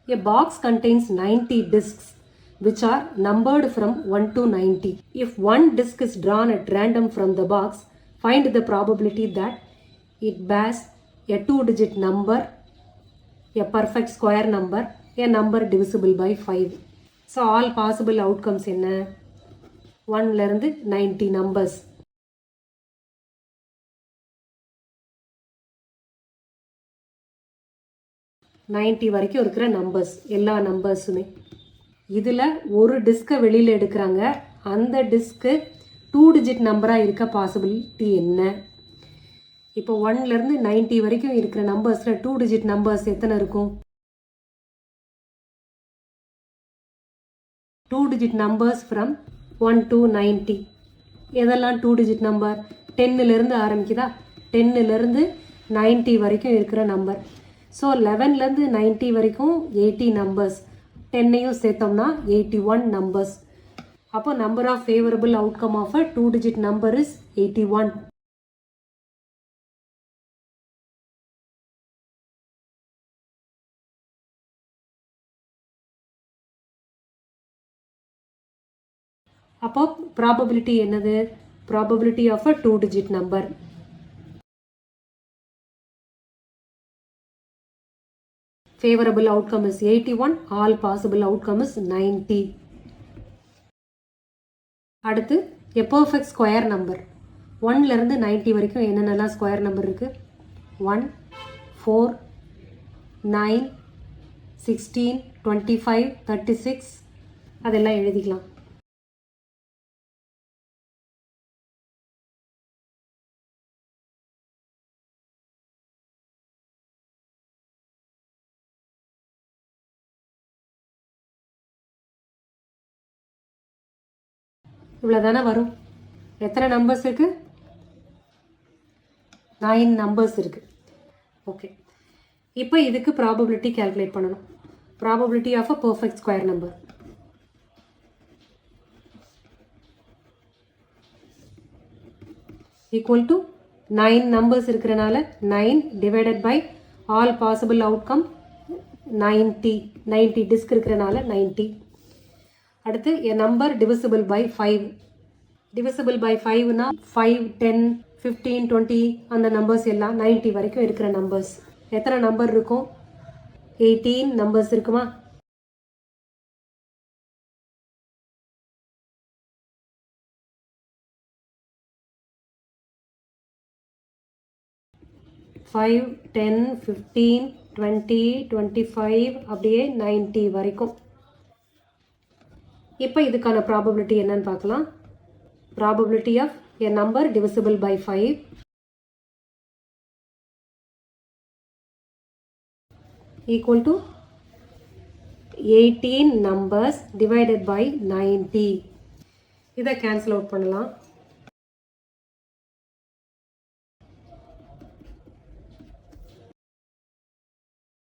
A box contains 90 discs which are numbered from 1 to 90. If one disc is drawn at random from the box, find the probability that it bears a 2-digit number, a perfect square number, a number divisible by 5. So all possible outcomes என்ன 1 இருந்து 90 numbers. வரைக்கும் இருக்கிற numbers எல்லா நம்பர்ஸுமே இதில் ஒரு டிஸ்கை வெளியில் எடுக்கிறாங்க. அந்த டிஸ்க்கு 2 டிஜிட் நம்பராக இருக்க பாசிபிலிட்டி என்ன? இப்போ 1லேருந்து 90 வரைக்கும் இருக்கிற நம்பர்ஸில் 2 டிஜிட் நம்பர்ஸ் எத்தனை இருக்கும்? 2 டிஜிட் நம்பர்ஸ் ஃப்ரம் 1 to 90. எதெல்லாம் 2 டிஜிட் நம்பர்? 10லேருந்து ஆரம்பிக்குதா? 10லேருந்து 90 வரைக்கும் இருக்கிற நம்பர். ஸோ 11லேருந்து 90 வரைக்கும் 80 நம்பர்ஸ். 10ஐயும் சேர்த்தோம்னா 81 நம்பர்ஸ். அப்போ number of favourable outcome of a 2 digit number is 81. அப்போ ப்ராபபிலிட்டி என்னது? Probability of a 2 digit number. Favorable outcome is 81. All possible outcome is 90. அடுத்து a perfect square number. 1லேருந்து 90 வரைக்கும் என்னென்னலாம் ஸ்கொயர் நம்பர் இருக்கு? 1, 4, 9, 16, 25, 36 அதெல்லாம் எழுதிக்கலாம். இவ்வளோ தானே வரும். எத்தனை நம்பர்ஸ் இருக்குது? 9 நம்பர்ஸ் இருக்குது. ஓகே, இப்போ இதுக்கு ப்ராபபிலிட்டி கேல்குலேட் பண்ணணும். Probability of a perfect square number equal to 9 numbers இருக்கிறனால 9 divided by all possible outcome 90 டிஸ்க் இருக்கிறனால 90. அடுத்து a number divisible by 5. divisible by 5னா 5, 10, 15, 20 அந்த நம்பர்ஸ் எல்லாம் 90 வரைக்கும் இருக்கிற நம்பர்ஸ். எத்தனை நம்பர் இருக்கும்? 18 நம்பர்ஸ் இருக்குமா? ஃபைவ், 10, 15, 20, 25 அப்படியே 90 வரைக்கும். இப்போ இதுக்கான ப்ராபபிலிட்டி என்னன்னு பார்க்கலாம். Probability of a number divisible by 5 equal to 18 numbers divided by 90. இதை கேன்சல் அவுட் பண்ணலாம்.